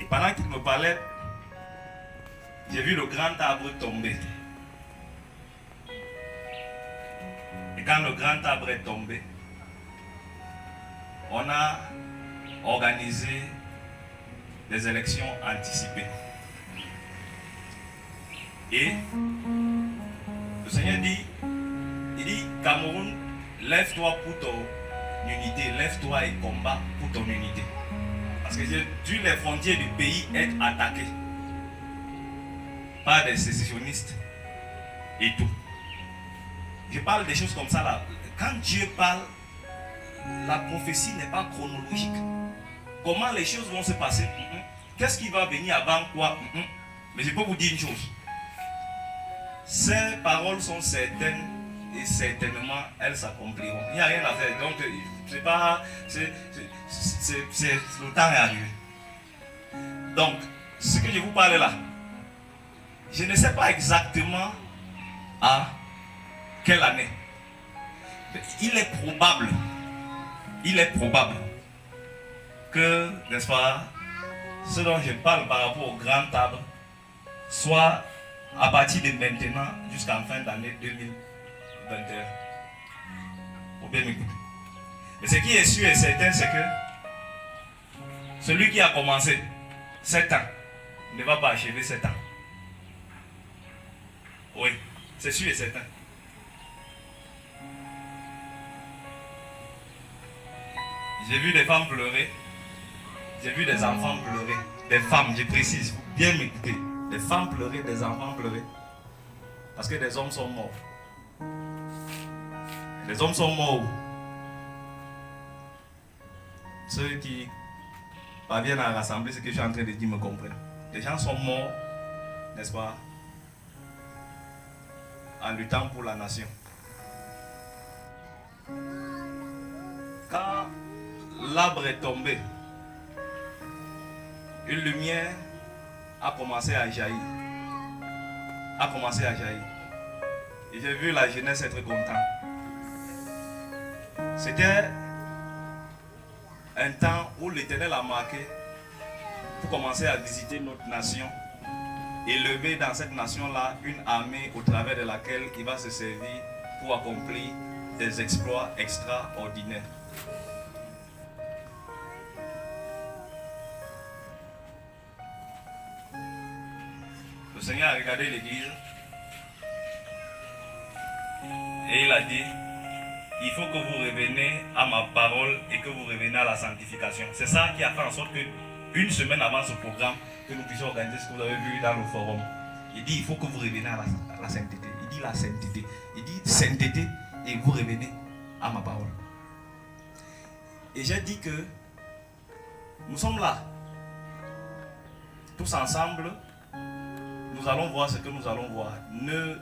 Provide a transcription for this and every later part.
Et pendant qu'il me parlait, j'ai vu le grand arbre tomber. Et quand le grand arbre est tombé, on a organisé des élections anticipées. Et le Seigneur dit, il dit, Cameroun, lève-toi pour ton unité, lève-toi et combat pour ton unité. Parce que j'ai vu les frontières du pays être attaquées par des sécessionnistes et tout. Je parle des choses comme ça là. Quand Dieu parle, la prophétie n'est pas chronologique. Comment les choses vont se passer? Qu'est-ce qui va venir avant quoi? Mais je peux vous dire une chose. Ces paroles sont certaines et certainement elles s'accompliront. Il n'y a rien à faire. Donc, c'est pas. Le temps est arrivé. Donc, ce que je vous parle là, je ne sais pas exactement à quelle année. Mais il est probable que, n'est-ce pas, ce dont je parle par rapport au grand arbre soit à partir de maintenant jusqu'en fin d'année 2021. Faut bien m'écouter. Mais ce qui est sûr et certain, c'est que celui qui a commencé 7 ans ne va pas achever 7 ans. Oui, c'est sûr et certain. J'ai vu des femmes pleurer. J'ai vu des enfants pleurer. Des femmes, je précise, faut bien m'écouter. Des femmes pleurer, des enfants pleurer. Parce que des hommes sont morts. Les hommes sont morts. Ceux qui parviennent à rassembler ce que je suis en train de dire me comprennent. Les gens sont morts, n'est-ce pas, en luttant pour la nation. Quand l'arbre est tombé, une lumière a commencé à jaillir. Et j'ai vu la jeunesse être contente. C'était un temps où l'Éternel a marqué pour commencer à visiter notre nation et lever dans cette nation-là une armée au travers de laquelle il va se servir pour accomplir des exploits extraordinaires. Le Seigneur a regardé l'église et il a dit, il faut que vous reveniez à ma parole et que vous reveniez à la sanctification. C'est ça qui a fait en sorte que une semaine avant ce programme, que nous puissions organiser ce que vous avez vu dans le forum. Il dit, il faut que vous reveniez à la sainteté. Il dit la sainteté. Il dit sainteté et vous revenez à ma parole. Et j'ai dit que nous sommes là, tous ensemble. Nous allons voir ce que nous allons voir. Ne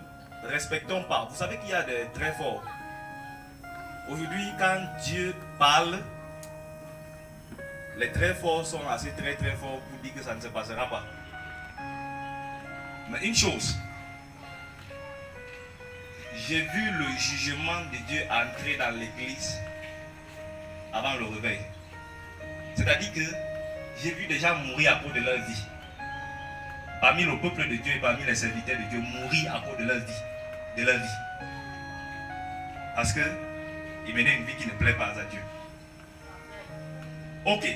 respectons pas. Vous savez qu'il y a des très forts. Aujourd'hui, quand Dieu parle, les très forts sont assez très forts pour dire que ça ne se passera pas. Mais une chose, j'ai vu le jugement de Dieu entrer dans l'église avant le réveil. C'est-à-dire que j'ai vu des gens mourir à cause de leur vie. Parmi le peuple de Dieu et parmi les serviteurs de Dieu, mourir à cause de leur vie. Parce que ils menaient une vie qui ne plaît pas à Dieu. Ok.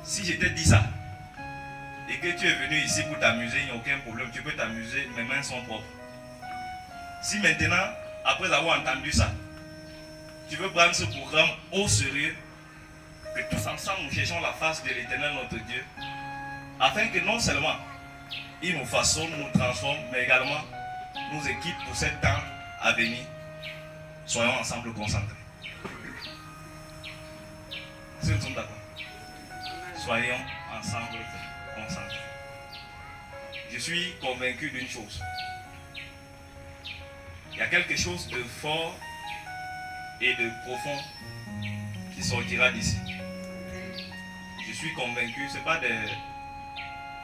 Si je t'ai dit ça, et que tu es venu ici pour t'amuser, il n'y a aucun problème, tu peux t'amuser, mes mains sont propres. Si maintenant, après avoir entendu ça, tu veux prendre ce programme au sérieux, que tous ensemble nous cherchons la face de l'Éternel notre Dieu, afin que non seulement il nous façonne, nous transforme, mais également nous équipe pour 7 ans à venir. Soyons ensemble concentrés. Si nous sommes d'accord, soyons ensemble concentrés. Je suis convaincu d'une chose. Il y a quelque chose de fort et de profond qui sortira d'ici. Je suis convaincu, ce n'est pas des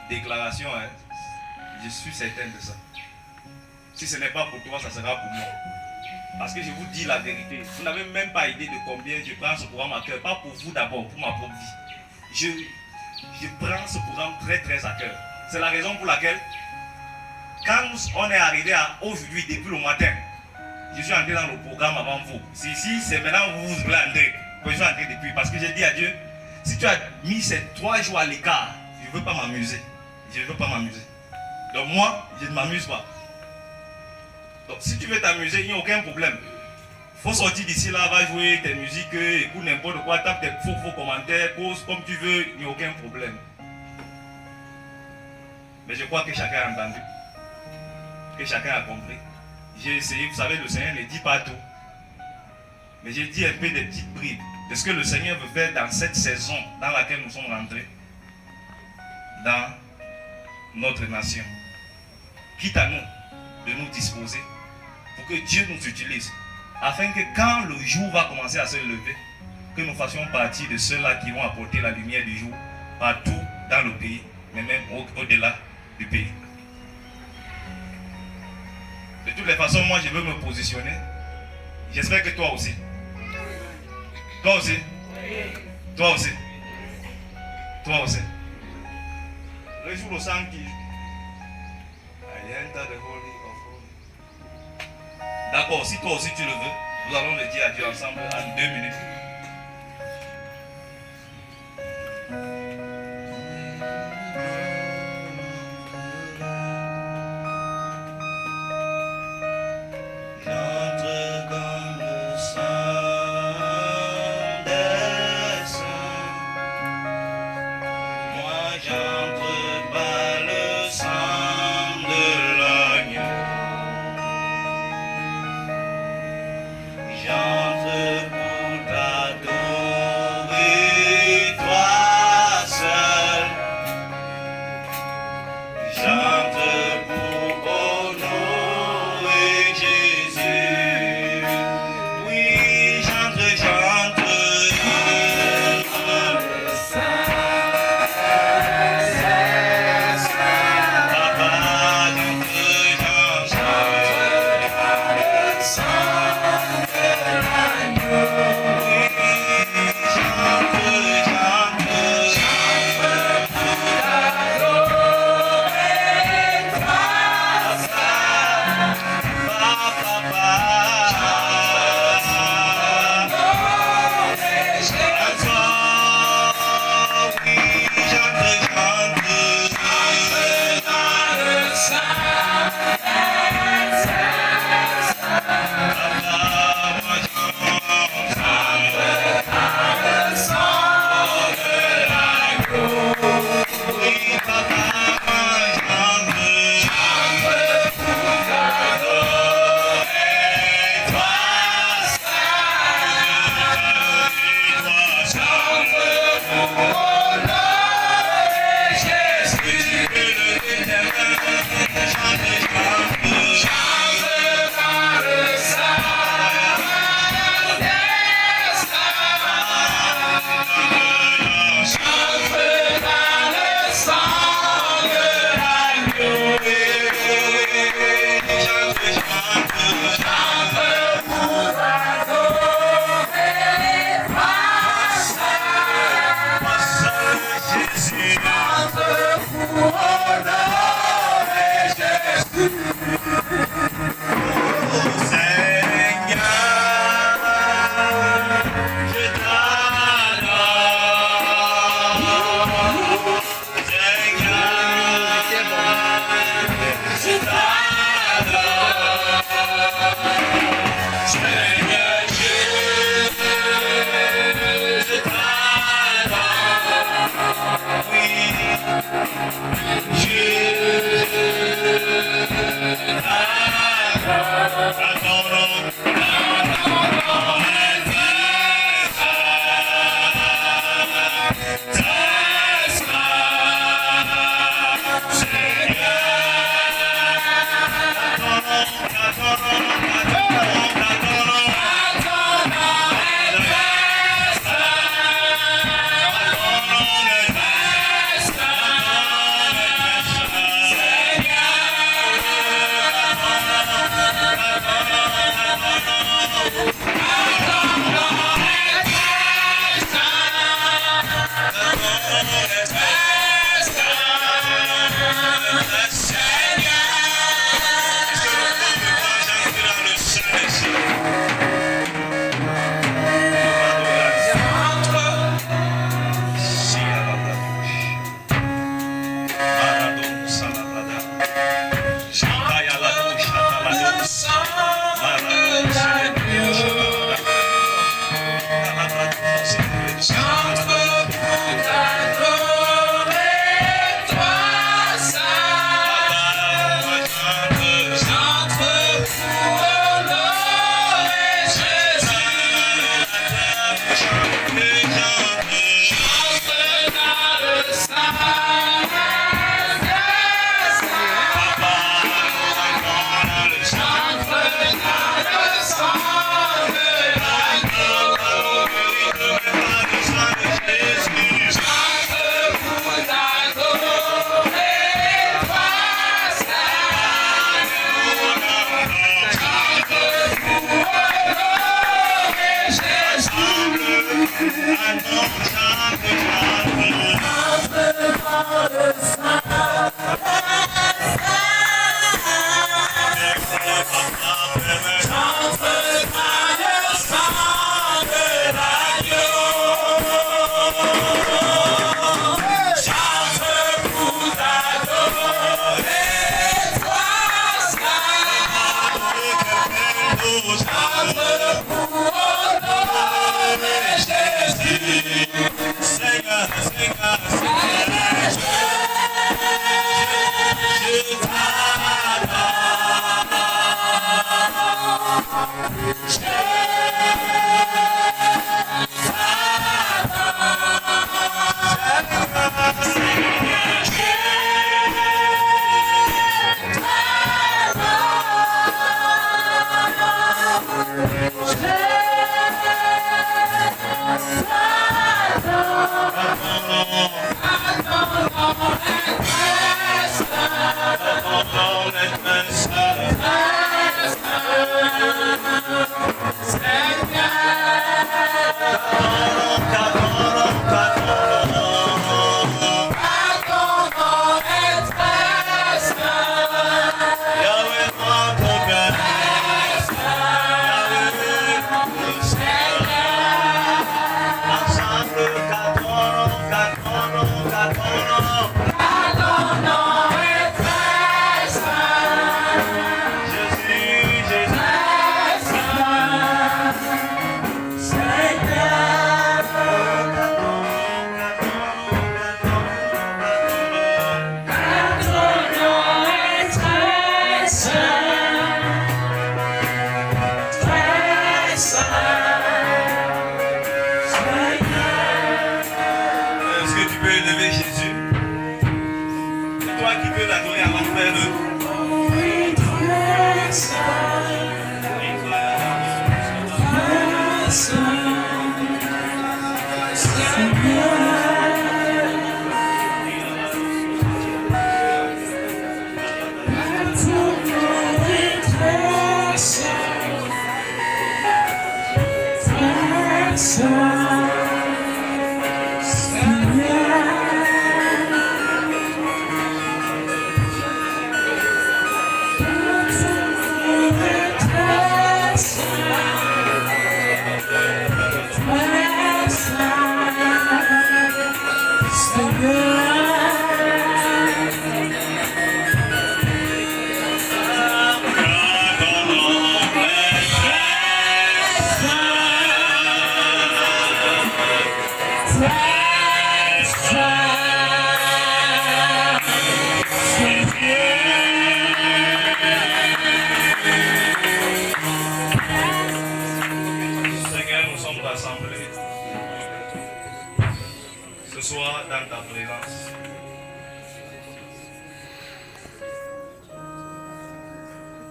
déclarations, hein. Je suis certain de ça. Si ce n'est pas pour toi, ça sera pour moi. Parce que je vous dis la vérité, vous n'avez même pas idée de combien je prends ce programme à cœur. Pas pour vous d'abord, pour ma propre vie. je prends ce programme très très à cœur. C'est la raison pour laquelle, quand on est arrivé à aujourd'hui, depuis le matin, je suis entré dans le programme avant vous. Si c'est maintenant que vous voulez entrer, que je suis entré depuis. Parce que j'ai dit à Dieu, si tu as mis ces 3 jours à l'écart, je ne veux pas m'amuser. Je ne veux pas m'amuser. Donc moi, je ne m'amuse pas. Donc si tu veux t'amuser, il n'y a aucun problème. Il faut sortir d'ici là, va jouer tes musiques, écoute n'importe quoi, tape tes faux commentaires, pose comme tu veux, il n'y a aucun problème. Mais je crois que chacun a entendu, que chacun a compris. J'ai essayé, vous savez, le Seigneur ne dit pas tout. Mais j'ai dit un peu des petites bribes de ce que le Seigneur veut faire dans cette saison dans laquelle nous sommes rentrés, dans notre nation. Quitte à nous de nous disposer pour que Dieu nous utilise, afin que quand le jour va commencer à se lever, que nous fassions partie de ceux-là qui vont apporter la lumière du jour partout dans le pays, mais même au-delà du pays. De toutes les façons, moi je veux me positionner. J'espère que toi aussi. Toi aussi. Toi aussi. Toi aussi. Le jour au sang qui... D'accord, si toi aussi tu le veux, nous allons le dire à Dieu ensemble en 2 minutes.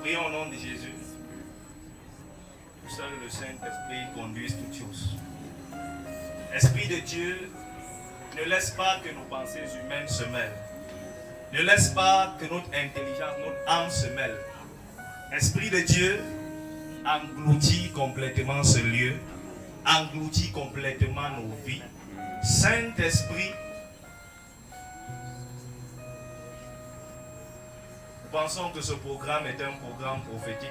Prions au nom de Jésus. Seul le Saint-Esprit conduise toutes choses. Esprit de Dieu, ne laisse pas que nos pensées humaines se mêlent. Ne laisse pas que notre intelligence, notre âme se mêle. Esprit de Dieu, engloutis complètement ce lieu, engloutis complètement nos vies. Saint-Esprit, nous pensons que ce programme est un programme prophétique.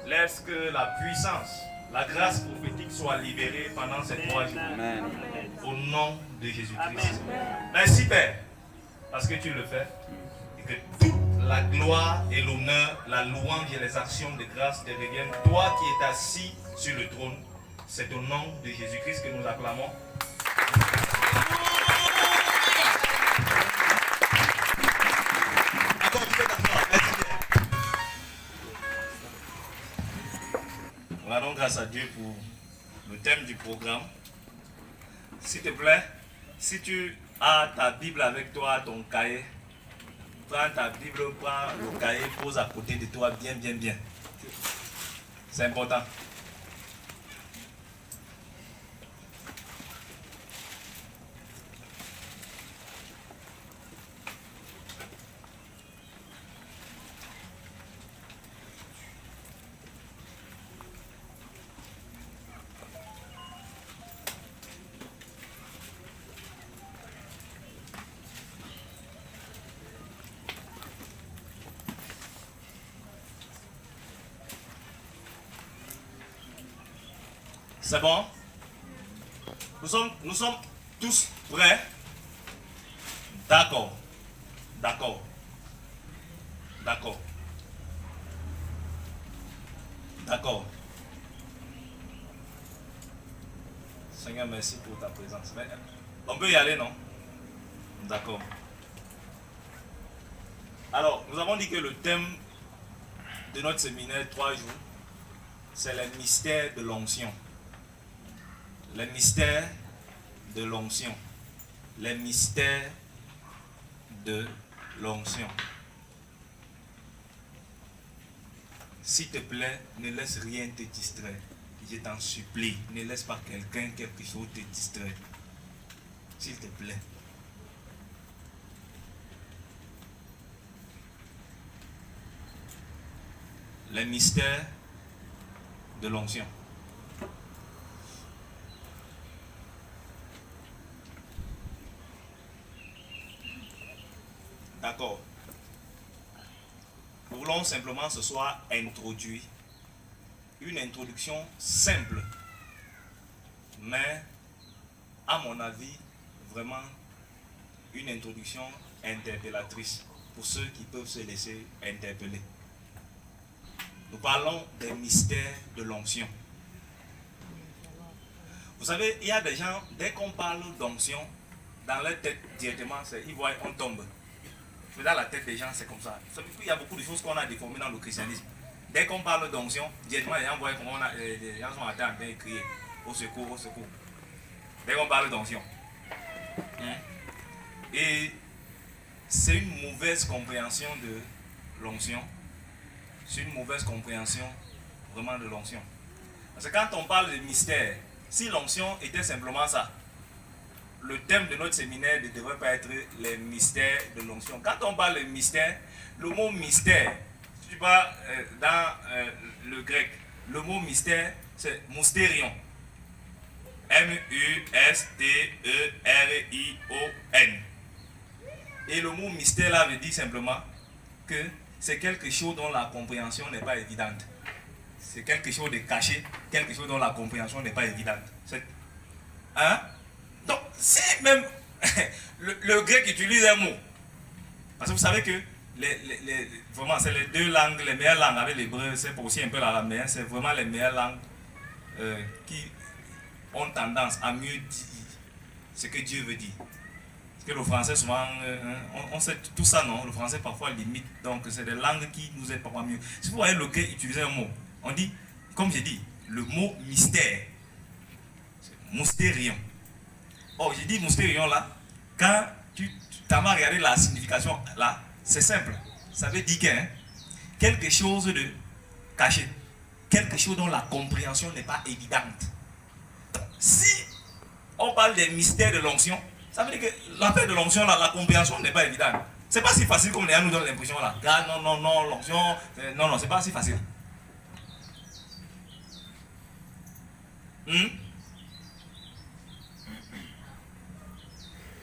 Laisse que la puissance, la grâce prophétique soit libérée pendant ces 3 jours. Amen. Au nom de Jésus-Christ. Merci Père, parce que tu le fais. Et que toute la gloire et l'honneur, la louange et les actions de grâce te reviennent. Toi qui es assis sur le trône, c'est au nom de Jésus-Christ que nous acclamons. Rendons grâce à Dieu pour le thème du programme. S'il te plaît, si tu as ta Bible avec toi, ton cahier, prends ta Bible, prends le cahier, pose à côté de toi, bien. C'est important. C'est bon? Nous sommes tous prêts? D'accord. Seigneur, merci pour ta présence. Mais on peut y aller, non? D'accord. Alors, nous avons dit que le thème de notre séminaire 3 jours c'est le mystère de l'onction. Le mystère de l'onction. Le mystère de l'onction. S'il te plaît, ne laisse rien te distraire. Je t'en supplie, ne laisse pas quelqu'un, quelque chose te distraire. S'il te plaît. Le mystère de l'onction. D'accord. Nous voulons simplement ce soir introduire une introduction simple, mais à mon avis, vraiment une introduction interpellatrice pour ceux qui peuvent se laisser interpeller. Nous parlons des mystères de l'onction. Vous savez, il y a des gens, dès qu'on parle d'onction, dans leur tête directement, ils voient, on tombe. Dans la tête des gens, c'est comme ça. Il y a beaucoup de choses qu'on a déformées dans le christianisme. Dès qu'on parle d'onction, directement les gens voient comment les gens sont en train de crier au secours, au secours. Dès qu'on parle d'onction. Et c'est une mauvaise compréhension de l'onction. C'est une mauvaise compréhension vraiment de l'onction. Parce que quand on parle de mystère, si l'onction était simplement ça, le thème de notre séminaire ne devrait pas être les mystères de l'onction. Quand on parle de mystère, le mot mystère, si tu vas dans le grec, le mot mystère, c'est mystérion. M-U-S-T-E-R-I-O-N. Et le mot mystère là veut dire simplement que c'est quelque chose dont la compréhension n'est pas évidente. C'est quelque chose de caché, quelque chose dont la compréhension n'est pas évidente. Hein? Donc, si même le grec utilise un mot, parce que vous savez que vraiment c'est les deux langues, les meilleures langues avec l'hébreu, c'est aussi un peu l'araméen, c'est vraiment les meilleures langues qui ont tendance à mieux dire ce que Dieu veut dire. Parce que le français souvent, on sait tout ça, non? Le français parfois limite, donc c'est des langues qui nous aident parfois mieux. Si vous voyez le grec utiliser un mot, on dit, comme j'ai dit, le mot mystère, c'est mystérion. Oh, j'ai dit mystérion là, quand tu t'as regardé la signification là, c'est simple. Ça veut dire que quelque chose de caché, quelque chose dont la compréhension n'est pas évidente. Donc, si on parle des mystères de l'onction, ça veut dire que l'affaire de l'onction là, la compréhension n'est pas évidente. C'est pas si facile comme les gens nous donnent l'impression là. Ah, non, l'onction, non, c'est pas si facile.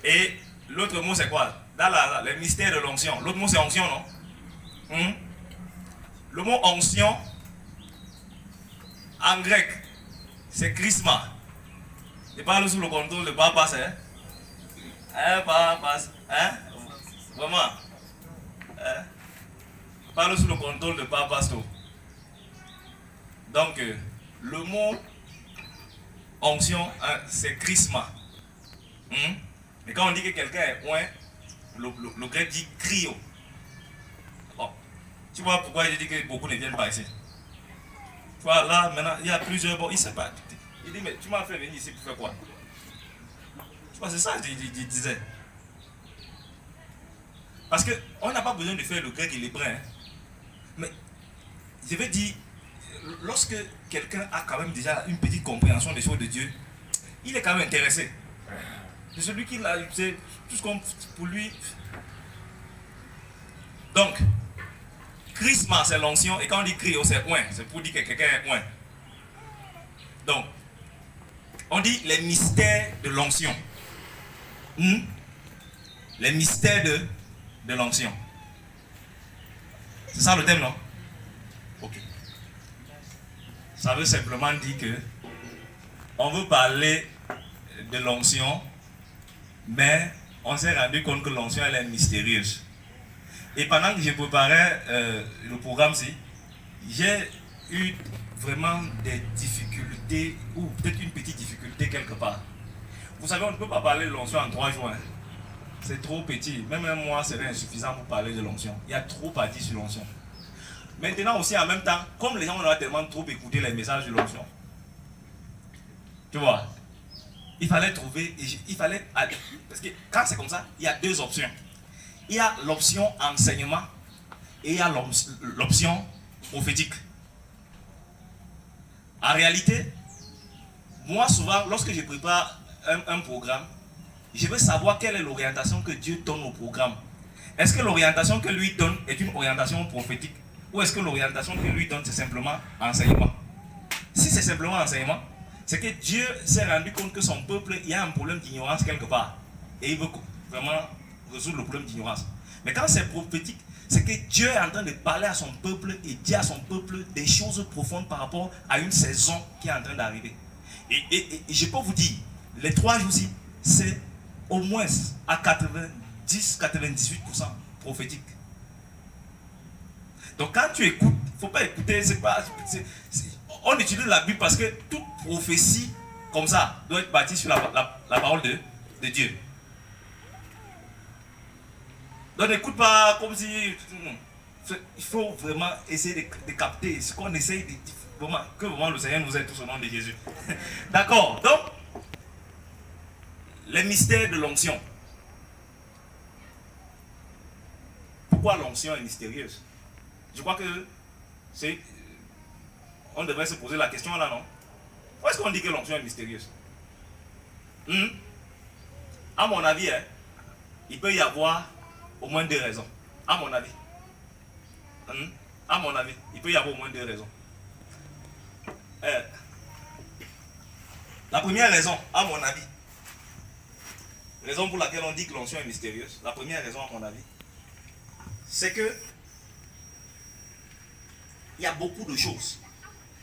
Et l'autre mot c'est quoi? Dans le mystère de l'onction. L'autre mot c'est onction, non? Le mot onction, en grec, c'est chrisma. Il parle sous le contrôle de Papas, hein? Papas, hein? Vraiment. Hein? Il parle sous le contrôle de Papas. Donc, le mot onction, hein, c'est chrisma. Mais quand on dit que quelqu'un est oint, le grec dit cryo. Bon. Tu vois pourquoi je dis que beaucoup ne viennent pas ici? Tu vois, là, maintenant, il y a plusieurs... Bon, il ne sait pas. Il dit, mais tu m'as fait venir ici pour faire quoi? Tu vois, c'est ça que je disais. Parce qu'on n'a pas besoin de faire le grec et l'hébreu. Hein. Mais, je veux dire, lorsque quelqu'un a quand même déjà une petite compréhension des choses de Dieu, il est quand même intéressé. C'est celui qui l'a, c'est tout ce qu'on pour lui. Donc, chrisma c'est l'onction, et quand on dit cryo c'est oint, c'est pour dire que quelqu'un est oint. Donc, on dit les mystères de l'onction. Les mystères de l'onction. C'est ça le thème, non? Ok. Ça veut simplement dire que on veut parler de l'onction, mais on s'est rendu compte que l'onction elle est mystérieuse. Et pendant que je préparais le programme-ci, j'ai eu vraiment des difficultés, ou peut-être une petite difficulté quelque part. Vous savez, on ne peut pas parler de l'onction en 3 jours. Hein. C'est trop petit. Même un mois serait insuffisant pour parler de l'onction. Il y a trop à dire sur l'onction. Maintenant aussi, en même temps, comme les gens ont tellement trop écouté les messages de l'onction, tu vois, il fallait trouver, parce que quand c'est comme ça, il y a deux options. Il y a l'option enseignement et il y a l'option prophétique. En réalité, moi souvent, lorsque je prépare un programme, je veux savoir quelle est l'orientation que Dieu donne au programme. Est-ce que l'orientation que lui donne est une orientation prophétique ou est-ce que l'orientation que lui donne c'est simplement enseignement? Si c'est simplement enseignement, c'est que Dieu s'est rendu compte que son peuple, il y a un problème d'ignorance quelque part. Et il veut vraiment résoudre le problème d'ignorance. Mais quand c'est prophétique, c'est que Dieu est en train de parler à son peuple et dire à son peuple des choses profondes par rapport à une saison qui est en train d'arriver. Et je peux vous dire, les 3 jours-ci, c'est au moins à 90-98% prophétique. Donc quand tu écoutes, il ne faut pas écouter, on utilise la Bible parce que toute prophétie comme ça doit être bâtie sur la parole de Dieu. Donc n'écoute pas comme si... Il faut vraiment essayer de capter ce qu'on essaye de... que vraiment le Seigneur nous aide tous au nom de Jésus. D'accord. Donc, les mystères de l'onction. Pourquoi l'onction est mystérieuse? Je crois que c'est... On devrait se poser la question là, non? Pourquoi est-ce qu'on dit que l'onction est mystérieuse? À mon avis, il peut y avoir au moins 2 raisons. À mon avis. À mon avis, il peut y avoir au moins 2 raisons. La première raison, à mon avis, raison pour laquelle on dit que l'onction est mystérieuse, la première raison, à mon avis, c'est que il y a beaucoup de choses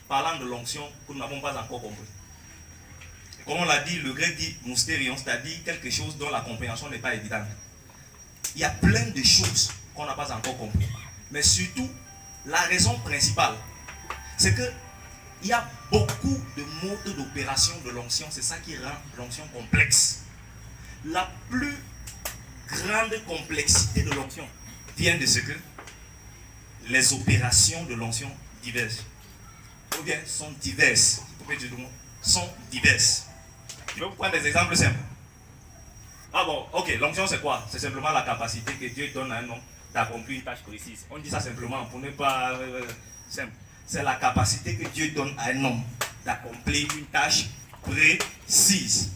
parlant de l'onction que nous n'avons pas encore compris. Comme on l'a dit, le grec dit mystérion, c'est-à-dire quelque chose dont la compréhension n'est pas évidente. Il y a plein de choses qu'on n'a pas encore compris. Mais surtout, la raison principale, c'est que il y a beaucoup de modes d'opération de l'onction. C'est ça qui rend l'onction complexe. La plus grande complexité de l'onction vient de ce que les opérations de l'onction divergent. Ou bien sont diverses. Sont diverses. Je vais vous prendre des exemples simples. Ah bon, ok, l'onction c'est quoi? C'est simplement la capacité que Dieu donne à un homme d'accomplir une tâche précise. On dit ça simplement pour ne pas simple. C'est la capacité que Dieu donne à un homme d'accomplir une tâche précise.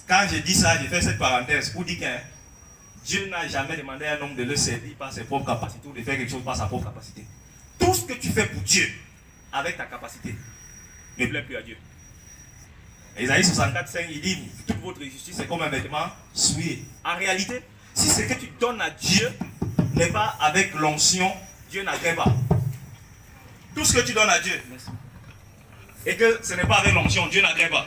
Quand je dis ça, je fais cette parenthèse pour dire que Dieu n'a jamais demandé à un homme de le servir par ses propres capacités ou de faire quelque chose par sa propre capacité. Tout ce que tu fais pour Dieu avec ta capacité ne plaît plus à Dieu. Isaïe 64,5, il dit toute votre justice est comme un vêtement souillé. En réalité, si ce que tu donnes à Dieu n'est pas avec l'onction, Dieu n'agrée pas. Tout ce que tu donnes à Dieu et que ce n'est pas avec l'onction, Dieu n'agrée pas.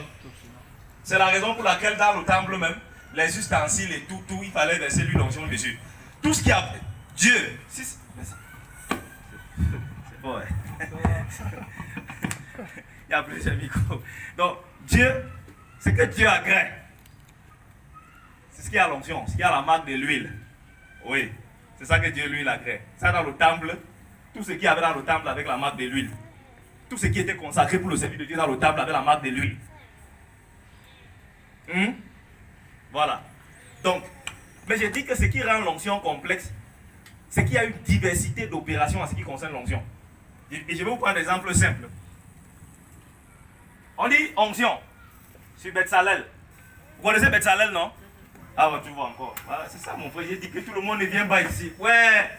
C'est la raison pour laquelle dans le temple même, les ustensiles et tout, il fallait verser l'huile d'onction dessus. Tout ce qui a Dieu. C'est bon, hein? Il y a plusieurs micros. Donc, Dieu, ce que Dieu agrée, c'est ce qui a l'onction, ce qui a la marque de l'huile. Oui, c'est ça que Dieu lui l'agrée. Ça dans le temple, tout ce qu'il y avait dans le temple avec la marque de l'huile. Tout ce qui était consacré pour le service de Dieu dans le temple avec la marque de l'huile. Voilà. Donc, mais je dis que ce qui rend l'onction complexe, c'est qu'il y a une diversité d'opérations en ce qui concerne l'onction. Et je vais vous prendre un exemple simple. On dit onction sur Betsalel. Vous connaissez Betsalel, non? Ah ouais, tu vois encore. Voilà, c'est ça mon frère, j'ai dit que tout le monde ne vient pas ici. Ouais.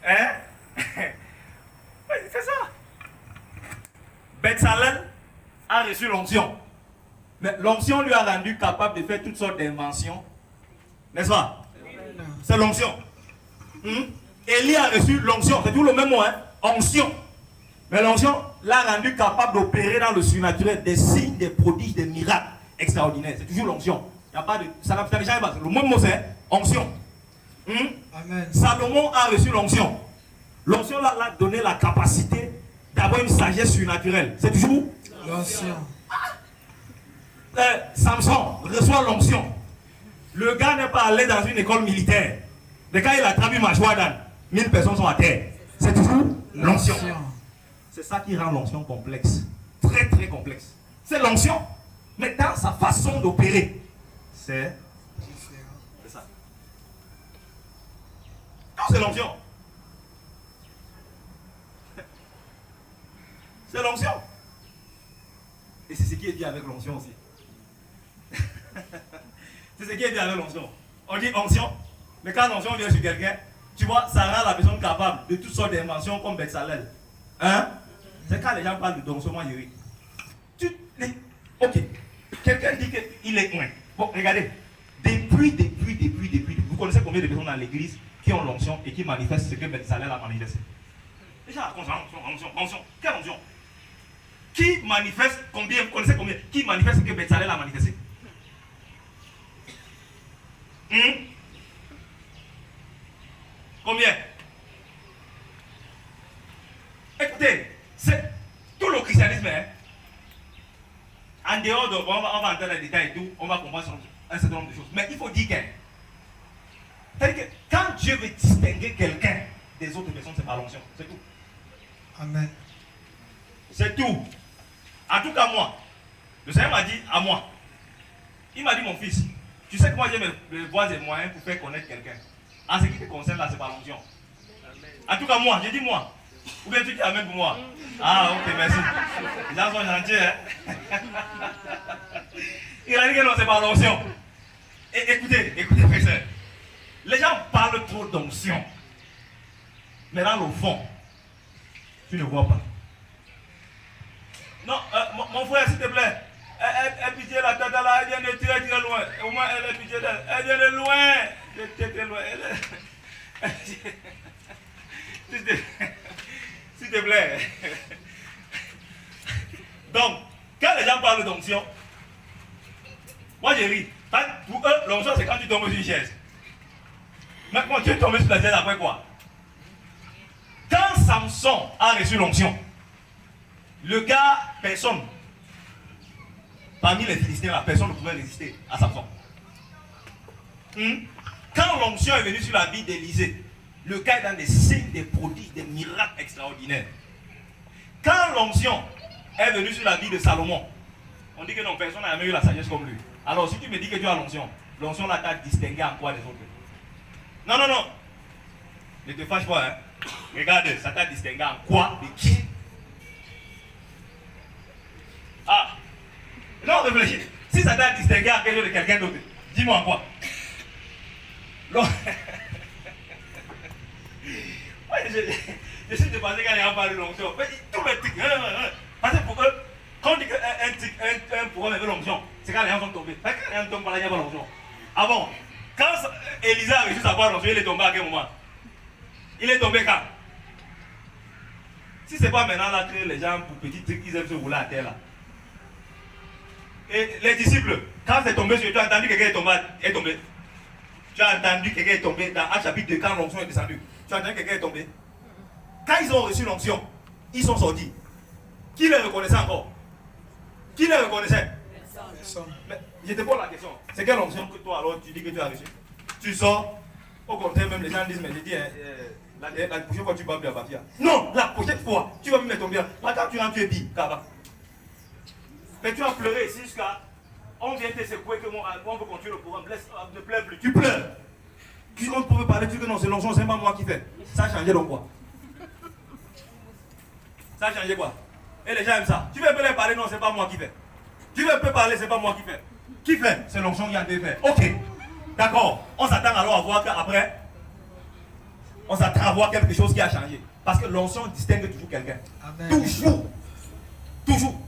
Hein? C'est ça. Betsalel a reçu l'onction. Mais l'onction lui a rendu capable de faire toutes sortes d'inventions. N'est-ce pas? C'est l'onction. Élie a reçu l'onction. C'est tout le même mot, hein? Onction. Mais l'onction l'a rendu capable d'opérer dans le surnaturel des signes, des prodiges, des miracles extraordinaires. C'est toujours l'onction. Il n'y a pas de. Ça n'a jamais passé. Le même mot, c'est onction. Amen. Salomon a reçu l'onction. L'onction l'a donné la capacité d'avoir une sagesse surnaturelle. C'est toujours l'onction. Samson reçoit l'onction. Le gars n'est pas allé dans une école militaire. Le gars, il a traduit mâchoire d'âne. 1000 personnes sont à terre. C'est toujours l'onction. C'est ça qui rend l'onction complexe. Très très complexe. C'est l'onction. Mais dans sa façon d'opérer, c'est ça. Non, c'est l'onction. C'est l'onction. Et c'est ce qui est dit avec l'onction aussi. C'est ce qui est dit avec l'onction. On dit onction, mais quand l'onction vient sur quelqu'un, tu vois, ça rend la personne capable de toutes sortes d'inventions comme Betsalel. Hein? C'est quand les gens parlent de d'onction, moi je ris. Ok. Quelqu'un dit qu'il est loin. Bon, regardez. Depuis. Vous connaissez combien de personnes dans l'église qui ont l'onction et qui manifestent ce que Betsalel a manifesté? Déjà, onction. Quelle onction? Qui manifeste combien? Vous connaissez combien? Qui manifeste ce que Betsalel a manifesté? Combien? Écoutez, c'est tout le christianisme, hein? En dehors de, on va entrer dans les détails et tout, on va comprendre un certain nombre de choses. Mais il faut dire que, c'est-à-dire que quand Dieu veut distinguer quelqu'un des autres personnes, c'est par l'onction. C'est tout. Amen. C'est tout. En tout cas, moi, le Seigneur m'a dit à moi, il m'a dit, mon fils, tu sais que moi j'ai mes voies et moyens pour faire connaître quelqu'un. En ce qui te concerne là, c'est par l'onction. En tout cas, moi, j'ai dit moi. Ou bien tu dis amen pour moi. Ah, ok, merci. Les gens sont gentils, hein. Il a dit que non, c'est par l'onction. Et écoutez, frère. Les gens parlent trop d'onction. Mais dans le fond, tu ne vois pas. Non, mon frère, s'il te plaît. Elle pitié la tata là, elle vient de très très loin. Au moins, elle est pitié d'elle. Elle vient de loin. De très très loin. S'il te plaît. Donc, quand les gens parlent d'onction, moi je ris. Pour eux, l'onction c'est quand tu tombes sur une chaise. Mais quand tu es tombé sur la chaise, après quoi? Quand Samson a reçu l'onction, le gars, personne, parmi les Philistins, la personne ne pouvait résister à Samson. Quand l'onction est venue sur la vie d'Élisée, le gars est dans des signes, des prodiges, des miracles extraordinaires. Quand l'onction est venue sur la vie de Salomon, on dit que non, personne n'a jamais eu la sagesse comme lui. Alors si tu me dis que tu as l'onction là t'a distingué en quoi des autres? Non. Ne te fâche pas, hein. Regarde, ça t'a distingué en quoi de qui? Ah, non, réfléchis. Si ça t'a distingué en quelque chose de quelqu'un d'autre, dis-moi en quoi? Non. Je suis dépassé quand les gens parlent de l'onction. Tous les trucs. Parce que pour eux, quand on dit qu'un programme avec l'onction, c'est quand les gens sont tombés. Quand les gens tombent, il n'y a pas l'onction. Ah bon? Quand Élisa a réussi à avoir l'onction, il est tombé à quel moment? Il est tombé quand? Si c'est pas maintenant là que les gens, pour petits trucs, ils aiment se rouler à terre là. Et les disciples, quand c'est tombé sur eux, tu as entendu que quelqu'un est tombé. Tu as entendu que quelqu'un est tombé dans Actes chapitre 2 quand l'onction est descendue. Tu as entendu que quelqu'un est tombé. Quand ils ont reçu l'onction, ils sont sortis. Qui les reconnaissait encore? Qui les reconnaissait? Personne. Mais je te pose la question. C'est quelle onction que toi alors tu dis que tu as reçu? Tu sors, au contraire même les gens disent, mais je dis, la prochaine fois tu vas plus à partir. Non, la prochaine fois, tu vas plus me tomber. Quand tu rentres, tu es pire. Mais tu as pleuré ici jusqu'à... On vient te secouer que on veut continuer le programme. Ne pleure plus. Tu pleures. Puis on peut parler, tu dis que non, c'est l'onction, c'est pas moi qui fais. Ça a changé donc quoi? Ça a changé quoi? Et les gens aiment ça. Tu veux un peu les parler, non, c'est pas moi qui fais. Tu veux un peu parler, c'est pas moi qui fais. Qui fait? C'est l'onction qui a été fait. Ok. D'accord. On s'attend alors à voir qu'après, on s'attend à voir quelque chose qui a changé. Parce que l'onction distingue toujours quelqu'un. Toujours. Toujours.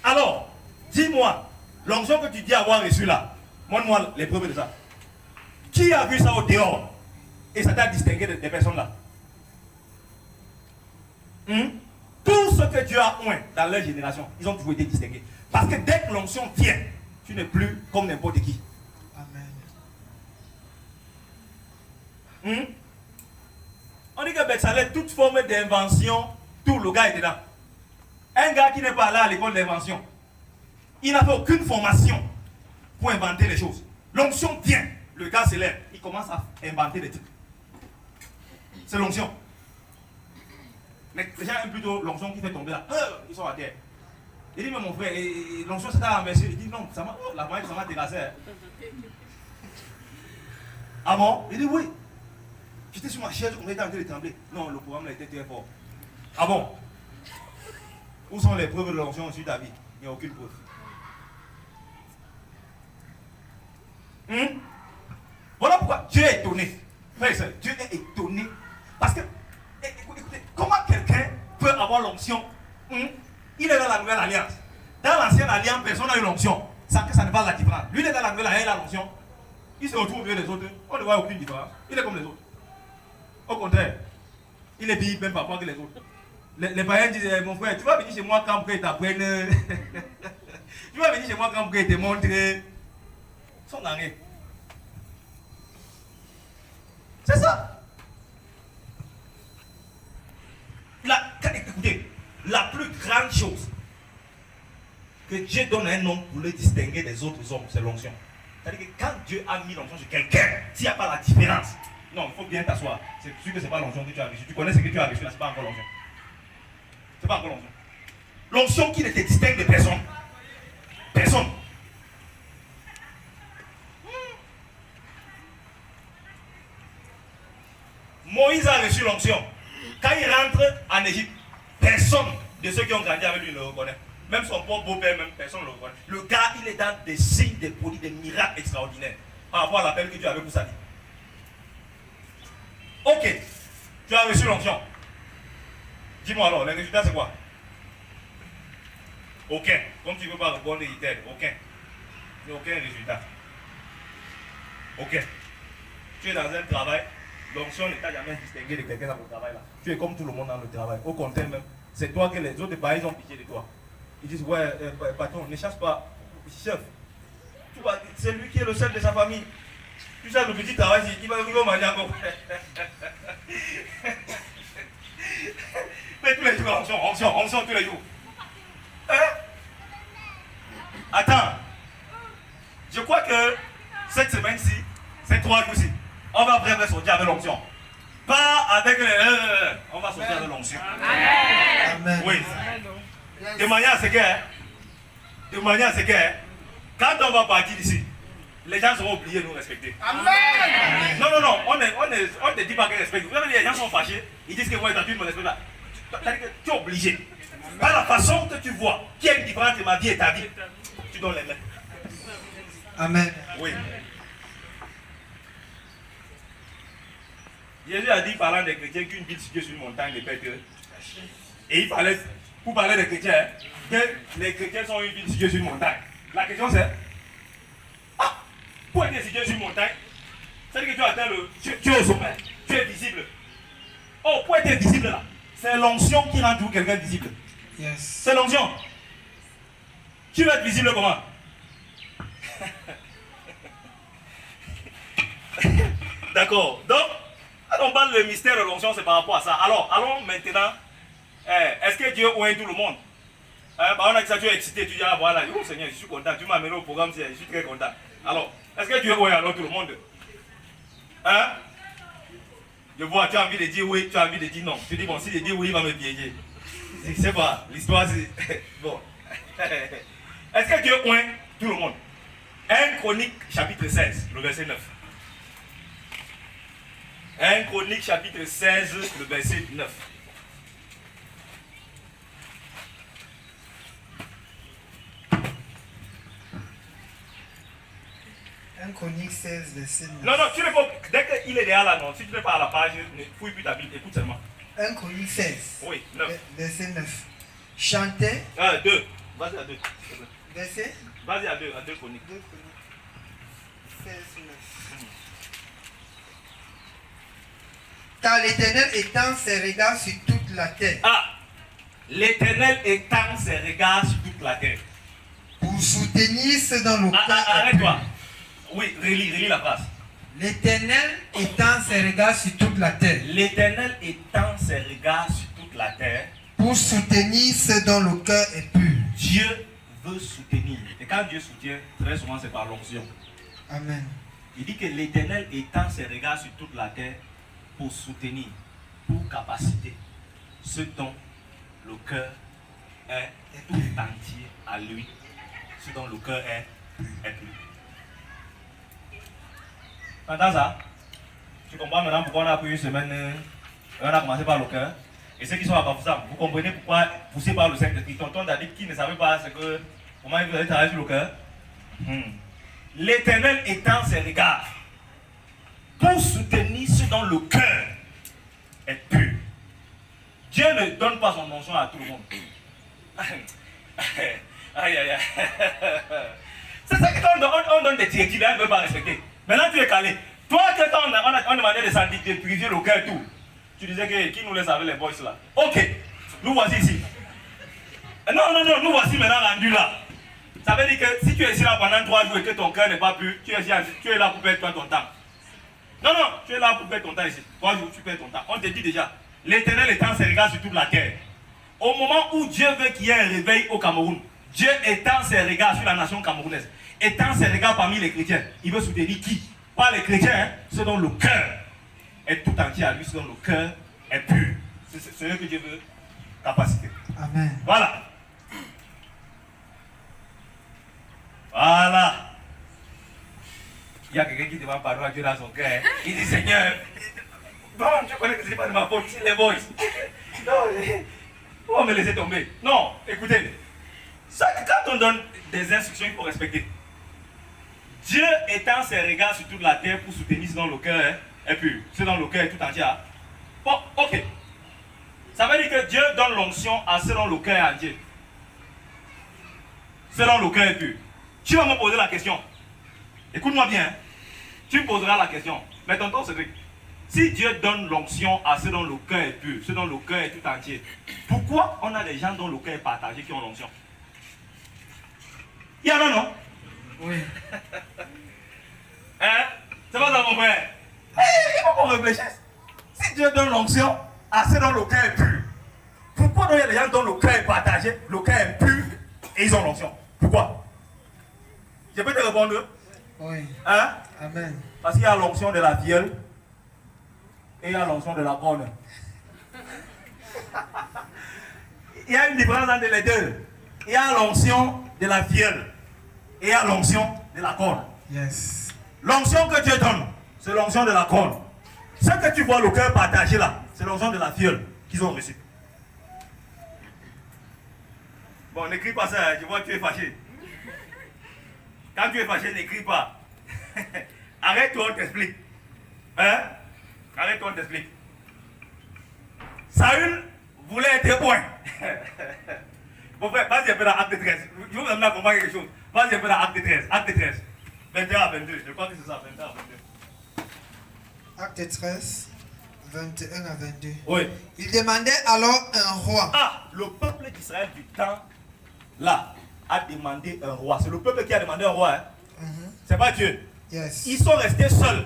Alors, dis-moi, l'onction que tu dis avoir reçu là, montre-moi les preuves de ça. Qui a vu ça au dehors? Et ça t'a distingué des personnes là. Tout ce que Dieu a oint dans leur génération, ils ont toujours été distingués. Parce que dès que l'onction vient, tu n'es plus comme n'importe qui. Amen. On dit que Betsalel, toute forme d'invention, tout le gars est dedans. Un gars qui n'est pas là à l'école d'invention, Il n'a fait aucune formation pour inventer les choses. L'onction vient, le gars s'élève, il commence à inventer des trucs. C'est l'onction. Mais les gens aiment plutôt l'onction qui fait tomber là. Ils sont à terre. Il dit, mais mon frère, l'onction c'est à la merci. Il dit, non, ça la moyenne ça m'a terrassé. Ah bon? Il dit, oui. J'étais sur ma chaise, on était en train de trembler. Non, le programme a été très fort. Ah bon? Où sont les preuves de l'onction sur ta vie? Il n'y a aucune preuve. Voilà pourquoi Dieu est étonné. Frère et soeur, Dieu est étonné. Parce que, écoutez, comment quelqu'un peut avoir l'onction? Il est dans la nouvelle alliance. Dans l'ancienne alliance, personne n'a eu l'onction. Ça ne pas la différence. Lui, il est dans la nouvelle alliance, il a l'onction. Il se retrouve au milieu des autres. On ne voit aucune différence. Il est comme les autres. Au contraire, il est bien même parfois que les autres. Les païens disent, mon frère, tu vas venir chez moi quand il t'apprenne. Tu vas venir chez moi quand il te montre. Son arrêt. C'est ça. Écoutez, la plus grande chose que Dieu donne à un homme pour le distinguer des autres hommes, c'est l'onction. C'est-à-dire que quand Dieu a mis l'onction sur quelqu'un, s'il n'y a pas la différence, non, il faut bien t'asseoir. C'est sûr que ce n'est pas l'onction que tu as reçu. Tu connais ce que tu as reçu là, ce n'est pas encore l'onction. Ce n'est pas encore l'onction. L'onction qui ne te distingue de personne. Personne. Moïse a reçu l'onction. Quand il rentre en Égypte, personne de ceux qui ont grandi avec lui ne le reconnaît. Même son propre beau-père, même personne ne le reconnaît. Le gars, il est dans des signes, des prodiges, des miracles extraordinaires par rapport à l'appel que Dieu avait pour sa vie. Ok, tu as reçu l'onction. Dis-moi alors, le résultat c'est quoi? Aucun. Comme tu ne veux pas répondre, il t'aide. Aucun. Il n'y a aucun résultat. Aucun. Tu es dans un travail. L'onction ne t'a jamais distingué de quelqu'un dans le travail là. Tu es comme tout le monde dans le travail. Au contraire même, c'est toi que les autres païens ont pitié de toi. Ils disent, ouais, patron, ne chasse pas. Chef, c'est lui qui est le seul de sa famille. Tu sais, le petit travail, il va manger encore. Mais tous les jours, onction tous les jours. Hein? Attends. Je crois que cette semaine-ci, ces 3 jours-ci, on va vraiment sortir avec l'onction. Pas avec les... on va sortir avec l'onction. Amen. Oui. De manière à ce que... quand on va partir d'ici, les gens seront obligés de nous respecter. Amen. Non, on ne dit pas qu'ils respectent. Vous savez, les gens sont fâchés. Ils disent que moi, tu ne me respectes pas. Tu es obligé. Par la façon que tu vois, qu'il y a une différence entre ma vie et ta vie, tu donnes les mains. Amen. Oui. Jésus a dit, parlant des chrétiens, qu'une ville située sur une montagne ne peut être. Et il fallait, pour parler des chrétiens, que les chrétiens sont une ville située sur une montagne. La question c'est, pour être situé sur une montagne, c'est-à-dire que tu atteins tu es au sommet, tu es visible. Oh, pour être visible là, c'est l'onction qui rend tout quelqu'un visible. Yes. C'est l'onction. Tu vas être visible comment? D'accord. Donc, on parle le mystère de l'onction, c'est par rapport à ça. Alors, allons maintenant. Est-ce que Dieu oint tout le monde? On a dit ça, tu es excité, tu dis, ah voilà, oh Seigneur, je suis content, tu m'as amené au programme, je suis très content. Alors, est-ce que Dieu oint alors tout le monde? Hein? Je vois, tu as envie de dire oui, tu as envie de dire non. Tu dis, bon, si je dis oui, il va me piéger. Je ne sais pas, l'histoire c'est... Bon. Est-ce que Dieu oint tout le monde? 1 Chronique, chapitre 16, le verset 9. 1 Chronique, chapitre 16, le verset 9. Chronique 16, verset 9. Non, tu ne peux pas. Dès qu'il est derrière là, non. Si tu n'es pas à la page, ne fouille plus ta Bible, écoute seulement. 1 Chronique 16. Oui, 9. Verset 9. Chantez. 2. Vas-y à 2. Verset. Vas-y à 2 Chroniques. 2 Chroniques 16, 9. Car l'Éternel étend ses regards sur toute la terre. L'Éternel étend ses regards sur toute la terre. Pour soutenir ceux dans le cœur. Arrête-toi. Oui, relis la phrase. L'Éternel étend ses regards sur toute la terre. L'Éternel étend ses regards sur toute la terre. Pour soutenir ceux dont le cœur est pur. Dieu veut soutenir. Et quand Dieu soutient, très souvent c'est par l'onction. Amen. Il dit que l'Éternel étend ses regards sur toute la terre pour soutenir, pour capaciter ce dont le cœur est tout entier à lui, ce dont le cœur est pur. T'entends ça? Tu comprends maintenant pourquoi on a pris une semaine, on a commencé par le cœur. Et ceux qui sont à Bafoussam, vous comprenez pourquoi poussé par le Saint-Esprit. Tonton David qui ne savait pas ce que, comment il allait travailler sur le cœur. L'Éternel étend ses regards pour soutenir ceux dont le cœur est pur. Dieu ne donne pas son onction à tout le monde. Aïe, aïe, aïe. C'est ça que quand on donne des directives, elle ne veut pas respecter. Maintenant tu es calé. Toi, quand on demandait de sanctifier, de purifier le cœur, tout, tu disais que qui nous laisse avec les boys là. Ok, nous voici ici. Non, nous voici maintenant rendus là. Ça veut dire que si tu es ici là pendant 3 jours et que ton cœur n'est pas pur, tu es là pour perdre ton temps. Non, tu es là pour perdre ton temps ici. 3 jours, tu perds ton temps. On te dit déjà, l'Éternel étend ses regards sur toute la terre. Au moment où Dieu veut qu'il y ait un réveil au Cameroun, Dieu étend ses regards sur la nation camerounaise. Étend ses regards parmi les chrétiens. Il veut soutenir qui? Pas les chrétiens, hein? Ceux dont le cœur est tout entier à lui, ceux dont le cœur est pur. C'est ce que Dieu veut capaciter. Amen. Voilà. Voilà. Il y a quelqu'un qui demande pardon à Dieu dans son cœur. Il dit Seigneur, bon, tu connais que ce n'est pas de ma faute, c'est les boys. Non, on va me laisser tomber. Non, écoutez, ça, quand on donne des instructions, il faut respecter. Dieu étend ses regards sur toute la terre pour soutenir ceux dont le cœur est pur, ceux dont le cœur est tout entier. Bon, ok. Ça veut dire que Dieu donne l'onction à ceux dont le cœur est entier. Ceux dont le cœur est pur. Tu vas me poser la question. Écoute-moi bien. Tu me poseras la question. Mais tonton Cédric, si Dieu donne l'onction à ceux dont le cœur est pur, ceux dont le cœur est tout entier, pourquoi on a des gens dont le cœur est partagé qui ont l'onction? Il y en a, non? Oui. Hein? C'est pas ça mon frère? Il faut qu'on réfléchisse. Si Dieu donne l'onction à ceux dont le cœur est pur, pourquoi il y a des gens dont le cœur est partagé, le cœur est pur et ils ont l'onction? Pourquoi? Je peux te répondre? Oui. Hein? Amen. Parce qu'il y a l'onction de la vielle et il y a l'onction de la corne. Il y a une différence entre les deux. Il y a l'onction de la vielle et il y a l'onction de la corne. Yes. L'onction que Dieu donne, c'est l'onction de la corne. Ce que tu vois le cœur partagé là, c'est l'onction de la vielle qu'ils ont reçue. Bon, n'écris pas ça, je vois que tu es fâché. Quand tu es fâché, n'écris pas. Arrête-toi, on t'explique. Hein? Arrête-toi, on t'explique. Saül voulait être point. Bon frère, vas-y un peu dans Acte 13. Je vous amener à comprendre quelque chose. Vas-y un peu dans Acte 13. Acte 13. 21 à 22. Je crois que c'est ça, 21 à 22. Acte 13, 21 à 22. Oui. Il demandait alors un roi. Ah, le peuple d'Israël du temps, là, a demandé un roi. C'est le peuple qui a demandé un roi. Hein? C'est pas Dieu. Yes. Ils sont restés seuls.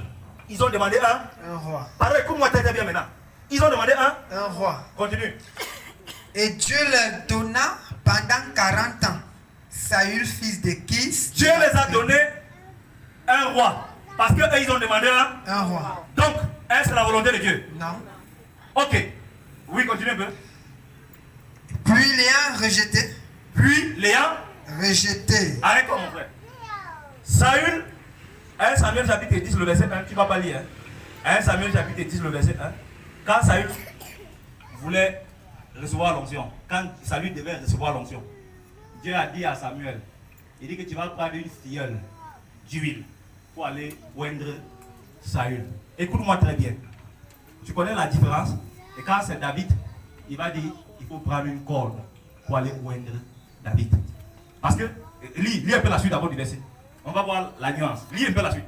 Ils ont demandé un roi. Pardon, écoute-moi très bien maintenant. Ils ont demandé un roi. Continue. Et Dieu leur donna pendant 40 ans Saül, fils de Kis. Dieu les a donné un roi. Parce qu'eux, ils ont demandé un roi. Donc, est-ce la volonté de Dieu? Non. Ok. Oui, continue un peu. Puis l'ayant rejeté. Puis l'ayant rejeté. Arrête-toi, mon frère. Saül, 1 Samuel chapitre 10, le verset 1, tu ne vas pas lire. Hein? 1 Samuel chapitre 10, le verset 1. Quand Saül voulait recevoir l'onction, quand Saül devait recevoir l'onction, Dieu a dit à Samuel, il dit que tu vas prendre une filleule d'huile pour aller oindre Saül. Écoute-moi très bien. Tu connais la différence? Et quand c'est David, il va dire, il faut prendre une corde pour aller oindre David. Parce que, lis un peu la suite d'abord du verset. On va voir la nuance. Lis un peu la suite.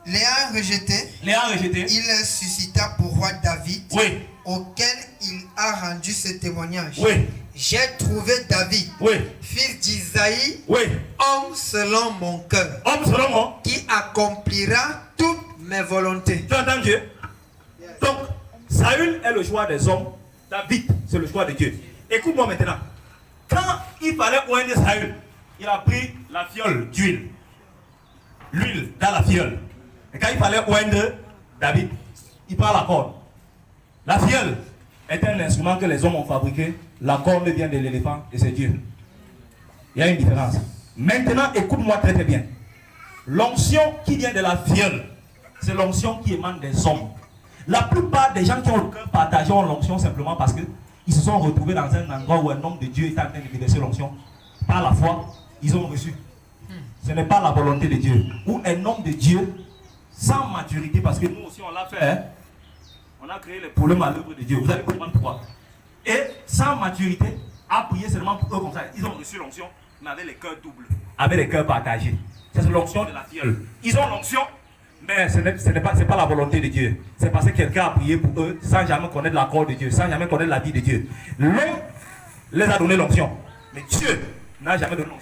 L'ayant rejeté, il suscita pour roi David, oui, auquel il a rendu ce témoignage. Oui. J'ai trouvé David, oui, fils d'Isaïe, oui, homme selon mon cœur, homme selon moi, qui accomplira toutes mes volontés. Tu entends Dieu? Yes. Donc, Saül est le choix des hommes, David, c'est le choix de Dieu. Écoute-moi maintenant. Quand il fallait oindre Saül, il a pris la fiole d'huile. L'huile dans la fiole. Et quand il fallait oindre David, il prend la corde. La fiole est un instrument que les hommes ont fabriqué. La corde vient de l'éléphant et c'est Dieu. Il y a une différence. Maintenant, écoute-moi très très bien. L'onction qui vient de la fiole, c'est l'onction qui émane des hommes. La plupart des gens qui ont le cœur partagé ont l'onction simplement parce qu'ils se sont retrouvés dans un endroit où un homme de Dieu est en train de déverser l'onction. Par la foi, ils ont reçu. Ce n'est pas la volonté de Dieu. Ou un homme de Dieu sans maturité, parce que nous aussi on l'a fait. Hein? On a créé les problèmes à l'œuvre de Dieu. Vous allez comprendre pourquoi. Et sans maturité, a prié seulement pour eux comme ça. Ils ont reçu l'onction, mais avec les cœurs doubles. Avec les cœurs partagés. C'est l'onction de la fiole. Ils ont l'onction, mais ce n'est pas la volonté de Dieu. C'est parce que quelqu'un a prié pour eux sans jamais connaître l'accord de Dieu, sans jamais connaître la vie de Dieu. L'homme les a donné l'onction. Mais Dieu n'a jamais donné l'onction.